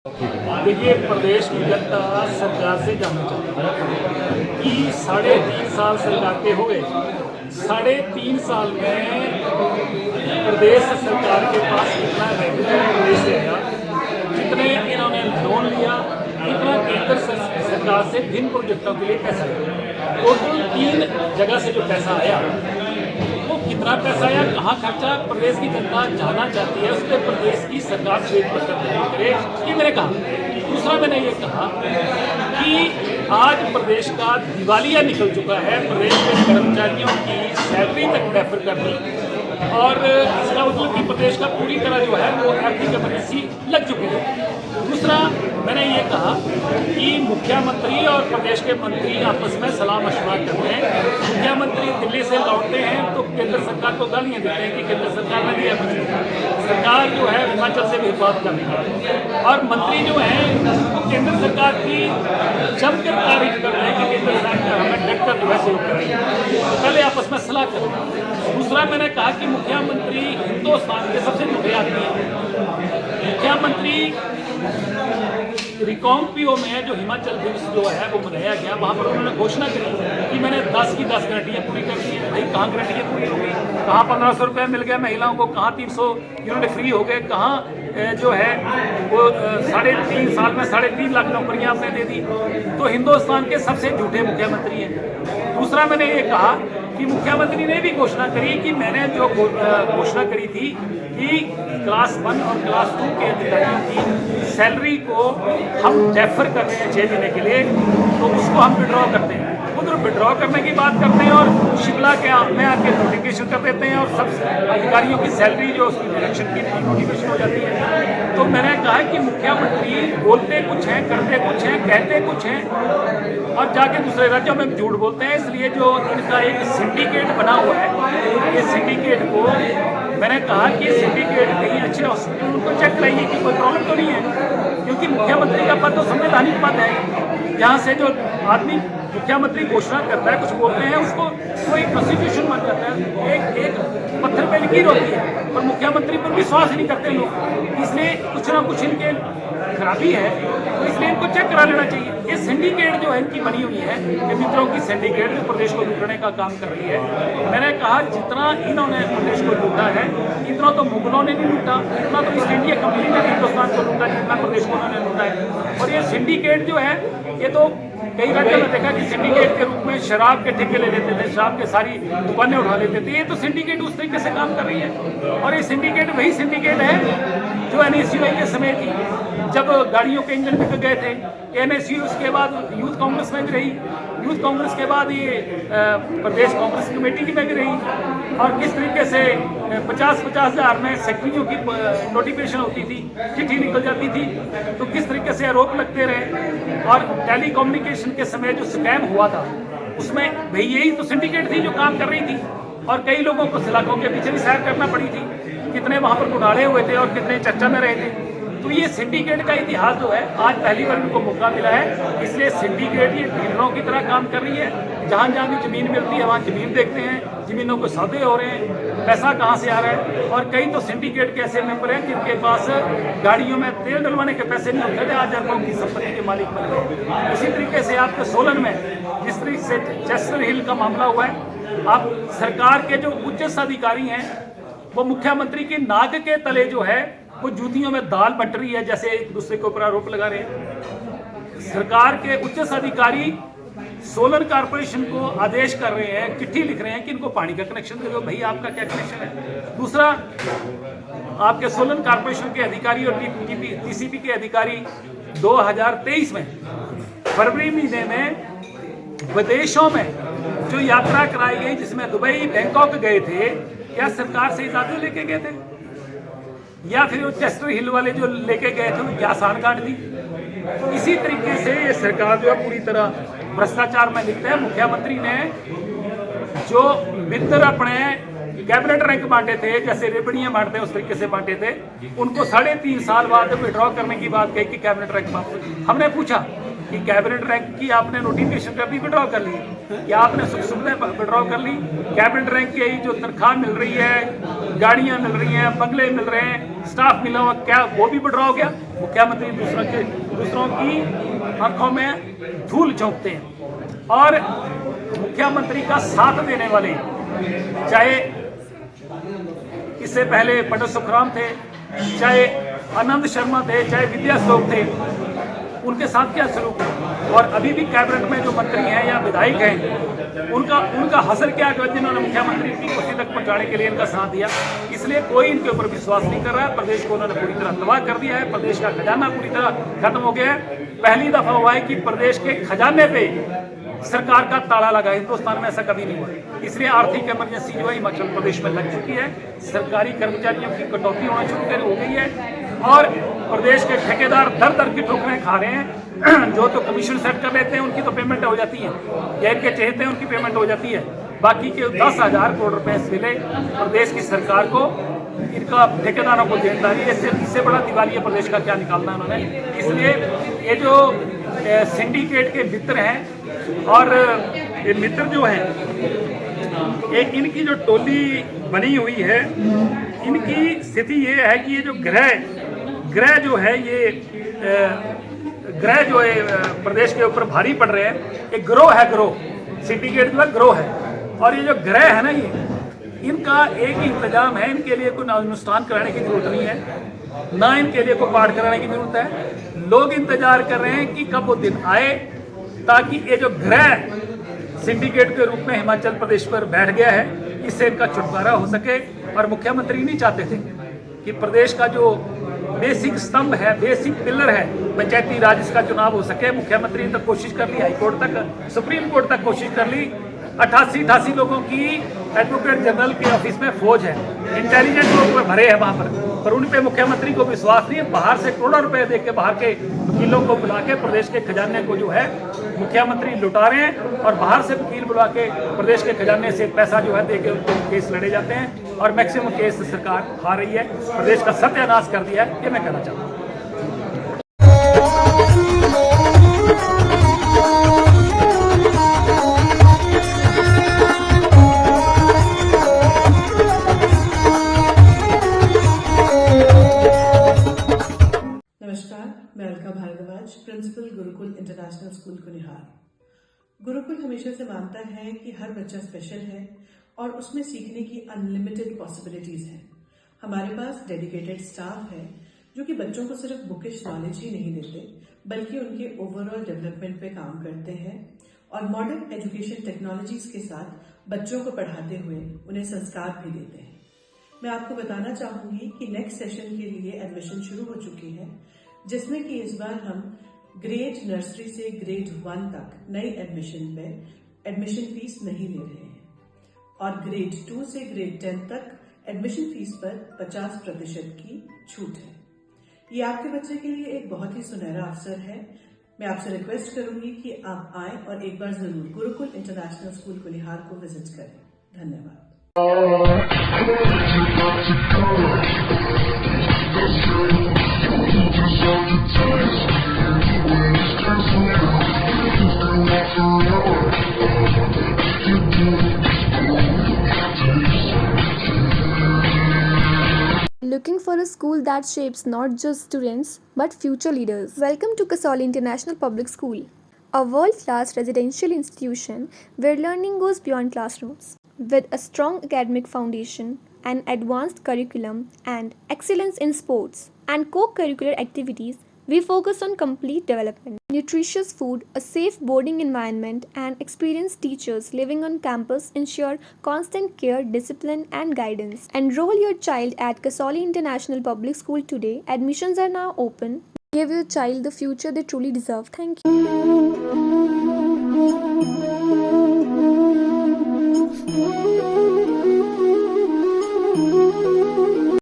देखिए, प्रदेश की जनता सरकार से जानना चाहती है कि 3.5 साल सरकार के हो गए। 3.5 साल में प्रदेश सरकार के पास कितना रेवेन्यू प्रदेश से आया, कितने इन्होंने लोन लिया, कितना केंद्र सरकार से भिन्न प्रोजेक्टों के लिए पैसा लिया। टोटल 3 जगह से जो पैसा आया वो कितना पैसा आया, कहाँ खर्चा, प्रदेश की जनता जानना चाहती है। उस पर प्रदेश की सरकार श्वेत पत्र जारी करे, ये मैंने कहा। दूसरा मैंने ये कहा कि आज प्रदेश का दिवालिया निकल चुका है, प्रदेश के कर्मचारियों की सैलरी तक डेफर कर दी और इसका मतलब कि प्रदेश का पूरी तरह जो है वो आर्थिक इमरजेंसी लग चुकी है। दूसरा मैंने ये कहा कि मुख्यमंत्री और प्रदेश के मंत्री आपस में सलाह मशवरा करते हैं। मुख्यमंत्री दिल्ली से लौटते हैं तो केंद्र सरकार को गालियाँ देते हैं कि केंद्र सरकार ने दिया कुछ, सरकार जो है हिमाचल से भी बात कर रही है और मंत्री जो हैं वो केंद्र सरकार की जमकर तारीफ कर रहे हैं कि केंद्र सरकार हमें डटकर जो है सहयोग कर रही है। तो पहले आपस में सलाह करें। दूसरा मैंने कहा कि मुख्यमंत्री हिंदुस्तान के सबसे झूठे आदमी हैं। मुख्यमंत्री रिकांगपिओ में जो हिमाचल दिवस जो है वो मनाया गया, वहाँ पर उन्होंने घोषणा करी कि मैंने 10 की 10 गारंटियाँ पूरी कर दी हैं। भाई कहाँ गारंटियाँ पूरी हो गई, कहाँ 1500 रुपये मिल गया महिलाओं को, कहाँ 300 यूनिट फ्री हो गए, कहाँ जो है वो 3.5 साल में 3.5 लाख नौकरियाँ आपने दे दी। तो हिंदुस्तान के सबसे झूठे मुख्यमंत्री हैं। दूसरा मैंने ये कहा कि मुख्यमंत्री ने भी घोषणा करी कि मैंने जो घोषणा करी थी कि क्लास 1 और क्लास 2 के अधिकारियों की सैलरी को हम डेफर कर रहे हैं 6 महीने के लिए, तो उसको हम विड्रॉ करते हैं। उधर विड्रॉ करने की बात करते हैं और शिमला के में आके नोटिफिकेशन कर देते हैं और सब अधिकारियों की सैलरी जो उसकी डायरेक्शन की नोटिफिकेशन हो जाती है। तो मैंने कहा कि मुख्यमंत्री बोलते कुछ हैं, करते कुछ हैं, कहते कुछ हैं और जाके दूसरे राज्यों में झूठ बोलते हैं। इसलिए जो इनका एक सिंडिकेट बना हुआ है, ये सिंडिकेट को मैंने कहा कि सिंडिकेट कहीं अच्छे हॉस्पिटल उनको चेक कराइए कि कोई प्रॉब्लम तो नहीं है, क्योंकि मुख्यमंत्री का पद तो संवैधानिक पद है। यहाँ से जो आदमी मुख्यमंत्री घोषणा करता है, कुछ बोलते हैं, उसको कोई कॉन्स्टिट्यूशन बन जाता है। एक पत्थर पे लकीर होती है पर मुख्यमंत्री पर विश्वास नहीं करते लोग, इसलिए कुछ ना कुछ इनके खराबी है, तो इसलिए इनको चेक करा लेना चाहिए। ये सिंडिकेट जो है इनकी बनी हुई है, ये मित्रों की सिंडिकेट जो प्रदेश को लूटने का काम कर रही है। मैंने कहा जितना इन्होंने प्रदेश को लूटा है इतना तो मुगलों ने नहीं लूटा, इतना तो ईस्ट इंडिया कंपनी ने हिंदुस्तान को लूटा जितना प्रदेश को उन्होंने लूटा है। और ये सिंडिकेट जो है ये तो कई राज्यों में देखा कि सिंडिकेट के रूप में शराब के ठेके ले लेते थे, शराब के सारी दुकानें उठा लेते थे। ये तो सिंडिकेट उस तरीके से काम कर रही है और ये सिंडिकेट वही सिंडिकेट है जो NSUI के समय थी, जब गाड़ियों के इंजन बिक गए थे। NSU उसके बाद यूथ कांग्रेस में भी रही, यूथ कांग्रेस के बाद ये प्रदेश कांग्रेस कमेटी की में भी रही और किस तरीके से 50-50 हज़ार में सेक्रेटरियों की नोटिफिकेशन होती थी, चिट्ठी निकल जाती थी, तो किस तरीके से आरोप लगते रहे। और टेली कम्युनिकेशन के समय जो स्कैम हुआ था उसमें भाई यही तो सिंडिकेट थी जो काम कर रही थी और कई लोगों को सलाखों के पीछे भी सैर करना पड़ी थी, कितने वहाँ पर घोटाले हुए थे और कितने चर्चा में रहे थे। तो ये सिंडिकेट का इतिहास जो है आज पहली बार इनको मौका मिला है, इसलिए सिंडिकेट ये डीलरों की तरह काम कर रही है। जहाँ जहाँ भी जमीन मिलती है वहाँ जमीन देखते हैं, जमीनों को सौदे हो रहे हैं, पैसा कहाँ से आ रहा है। और कई तो सिंडिकेट के ऐसे मेंबर हैं जिनके पास गाड़ियों में तेल डलवाने के पैसे नहीं होते थे, आज अरबों की संपत्ति के मालिक बन गए। इसी तरीके से आपके सोलन में जिस तरीके से चेस्टर हिल का मामला हुआ है, आप सरकार के जो उच्च अधिकारी हैं वो मुख्यमंत्री की नाक के तले जो है वो जूतियों में दाल बट रही है, जैसे एक दूसरे के ऊपर आरोप लगा रहे हैं। सरकार के उच्च अधिकारी सोलर कारपोरेशन को आदेश कर रहे हैं, चिट्ठी लिख रहे हैं कि इनको पानी का कनेक्शन दे दो। भाई आपका क्या कनेक्शन है? दूसरा, आपके सोलर कारपोरेशन के अधिकारी और TCP के अधिकारी 2023 में फरवरी महीने में विदेशों में जो यात्रा कराई गई जिसमें दुबई बैंकॉक गए थे, क्या सरकार से इजाजत लेके गए थे या फिर वो चेस्टर हिल वाले जो लेके गए थे वो क्या आसान काट दी? तो इसी तरीके से ये सरकार जो है पूरी तरह भ्रष्टाचार में लिखते हैं। मुख्यमंत्री ने जो मित्र अपने कैबिनेट रैंक बांटे थे, जैसे रेबड़ियां बांटते हैं उस तरीके से बांटे थे, उनको 3.5 साल बाद विड्रॉ करने की बात कही कि कैबिनेट रैंक वापस। हमने पूछा कि कैबिनेट रैंक की आपने नोटिफिकेशन कर दी, विड्रॉ कर ली, क्या आपने सुख सुविधाएं विड्रॉ कर ली? कैबिनेट रैंक की जो तनख्वाह मिल रही है, गाड़ियां मिल रही हैं, बंगले मिल रहे हैं, स्टाफ मिला हुआ, क्या वो भी विड्रॉ हो गया? मुख्यमंत्री दूसरों की आंखों में धूल झोंकते हैं और मुख्यमंत्री का साथ देने वाले, चाहे इससे पहले पंडित सुखराम थे, चाहे आनंद शर्मा थे, चाहे विद्या श्लोक थे, उनके साथ क्या सलूक है। और अभी भी कैबिनेट में जो मंत्री हैं या विधायक हैं, उनका हसर क्या है जिन्होंने मुख्यमंत्री की कुर्सी तक पहुंचाने के लिए इनका साथ दिया। इसलिए कोई इनके ऊपर विश्वास नहीं कर रहा है। प्रदेश को उन्होंने पूरी तरह तबाह कर दिया है। प्रदेश का खजाना पूरी तरह खत्म हो गया है। पहली दफा हुआ है कि प्रदेश के खजाने पे सरकार का ताला लगा। हिंदुस्तान में ऐसा कभी नहीं हुआ। इसलिए आर्थिक इमरजेंसी जो है हिमाचल प्रदेश में लग चुकी है। सरकारी कर्मचारियों की कटौती होना शुरू हो गई है और प्रदेश के ठेकेदार दर दर की ठोकरें खा रहे हैं। जो तो कमीशन सेट कर लेते हैं उनकी तो पेमेंट हो जाती है, या इनके चहेते हैं उनकी पेमेंट हो जाती है। बाकी के 10,000 करोड़ रुपए मिले प्रदेश की सरकार को, इनका ठेकेदारों को देनदारी। इससे बड़ा दिवालिया प्रदेश का क्या निकालना उन्होंने। इसलिए ये जो सिंडिकेट के मित्र हैं और ये मित्र जो हैं, एक इनकी जो टोली बनी हुई है, इनकी स्थिति ये है कि ये जो ग्रह जो है, ये ग्रह जो है प्रदेश के ऊपर भारी पड़ रहे हैं। एक ग्रोह है, ग्रोह सिंडिकेट जो है ग्रोह है। और ये जो ग्रह है ना, ये इनका एक ही इंतजाम है, इनके लिए कोई अनुष्ठान कराने की जरूरत नहीं है, ना इनके लिए कोई पाठ कराने की जरूरत है। लोग इंतजार कर रहे हैं कि कब वो दिन आए ताकि ये जो ग्रह सिंडिकेट के रूप में हिमाचल प्रदेश पर बैठ गया है, इससे इनका छुटकारा हो सके। और मुख्यमंत्री नहीं चाहते थे कि प्रदेश का जो बेसिक स्तंभ है, बेसिक पिलर है, पंचायती राज, इसका चुनाव हो सके। मुख्यमंत्री ने तक कोशिश कर ली, हाईकोर्ट तक, सुप्रीम कोर्ट तक कोशिश कर ली। 88 लोगों की एडवोकेट जनरल के ऑफिस में फौज है, इंटेलिजेंट लोग भरे हैं वहां पर उन पे मुख्यमंत्री को विश्वास नहीं है। बाहर से करोड़ों रुपए दे के बाहर के वकीलों को बुला के प्रदेश के खजाने को जो है मुख्यमंत्री लुटा रहे हैं, और बाहर से वकील बुला के प्रदेश के खजाने से पैसा जो है दे के उनको केस लड़े जाते हैं और मैक्सिमम केस सरकार हार रही है। प्रदेश का सत्यानाश कर दिया है, ये मैं कहना चाहता हूँ। मैं Alka Bhardwaj, principal Gurukul international school Kunihar. Gurukul हमेशा से मानता है कि हर बच्चा स्पेशल है और उसमें सीखने की अनलिमिटेड पॉसिबिलिटीज हैं। हमारे पास डेडिकेटेड स्टाफ है जो कि बच्चों को सिर्फ बुकिश नॉलेज ही नहीं देते, बल्कि उनके ओवरऑल डेवलपमेंट पे काम करते हैं और मॉडर्न एजुकेशन टेक्नोलॉजीज के साथ बच्चों को पढ़ाते हुए उन्हें संस्कार भी देते हैं। मैं आपको बताना चाहूंगी कि नेक्स्ट सेशन के लिए एडमिशन शुरू हो चुकी है, जिसमें कि इस बार हम ग्रेड नर्सरी से ग्रेड 1 तक नई एडमिशन पे एडमिशन फीस नहीं ले रहे हैं और ग्रेड 2 से ग्रेड 10 तक एडमिशन फीस पर 50% की छूट है। ये आपके बच्चे के लिए एक बहुत ही सुनहरा अवसर है। मैं आपसे रिक्वेस्ट करूंगी कि आप आए और एक बार जरूर गुरुकुल इंटरनेशनल स्कूल कुनिहार को विजिट करें। धन्यवाद। Looking for a school that shapes not just students but future leaders? Welcome to Kasoli International Public School, a world-class residential institution where learning goes beyond classrooms. With a strong academic foundation, an advanced curriculum, and excellence in sports and co-curricular activities, we focus on complete development. Nutritious food, a safe boarding environment, and experienced teachers living on campus ensure constant care, discipline, and guidance. Enroll your child at Kasoli International Public School today. Admissions are now open. Give your child the future they truly deserve. Thank you.